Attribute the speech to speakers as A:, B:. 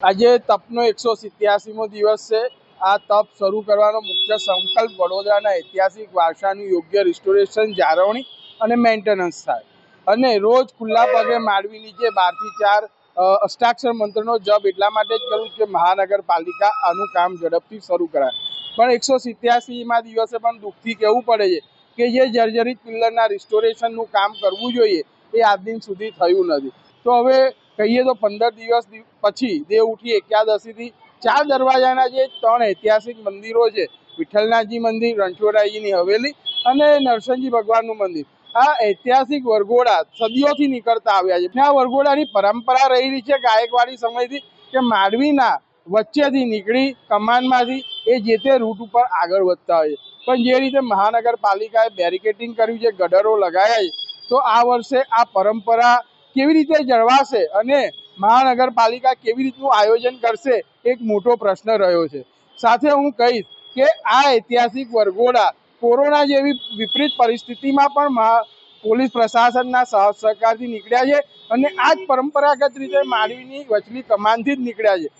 A: આજે તપનો 187મો દિવસ છે। આ તપ શરૂ કરવાનો મુખ્ય સંકલ્પ વડોદરાના ઐતિહાસિક વારસાનું યોગ્ય રિસ્ટોરેશન, જાળવણી અને મેન્ટેનન્સ થાય અને રોજ ખુલ્લા પગે માંડવી નીચે 12 થી 4 અષ્ટાક્ષર મંત્રનો જપ એટલા માટે જ કરું કે મહાનગરપાલિકા આનું કામ ઝડપથી શરૂ કરાય। પણ 187મા દિવસે પણ દુઃખથી કહેવું પડે છે કે જે જર્જરિત પિલ્લરના રિસ્ટોરેશનનું કામ કરવું જોઈએ એ આજ દિન સુધી થયું નથી। તો હવે કહીએ તો 15 દિવસ પછી દેવઉઠી એકાદશીથી 4 દરવાજાના જે 3 ઐતિહાસિક મંદિરો છે, વિઠ્ઠલનાથજી મંદિર, રણછોડરાયજીની હવેલી અને નરસિંહજી ભગવાનનું મંદિર, આ ઐતિહાસિક વરઘોડા સદીઓથી નીકળતા આવ્યા છે। આ વરઘોડાની પરંપરા રહેલી છે ગાયકવાડી સમયથી કે માંડવીના વચ્ચેથી નીકળી કમાનમાંથી એ જે તે રૂટ ઉપર આગળ વધતા હોય છે। પણ જે રીતે મહાનગરપાલિકાએ બેરિકેડિંગ કર્યું છે, ગડરો લગાવ્યા છે, તો આ વર્ષે આ પરંપરા કેવી રીતે જળવાશે અને મહાનગરપાલિકા કેવી રીતનું આયોજન કરશે, એક મોટો પ્રશ્ન રહ્યો છે। સાથે હું કહીશ કે આ ઐતિહાસિક વરઘોડા કોરોના જેવી વિપરીત પરિસ્થિતિમાં પણ પોલીસ પ્રશાસનના સહકારથી નીકળ્યા છે અને આ જ પરંપરાગત રીતે માંડવીની વચલી કમાનથી જ નીકળ્યા છે।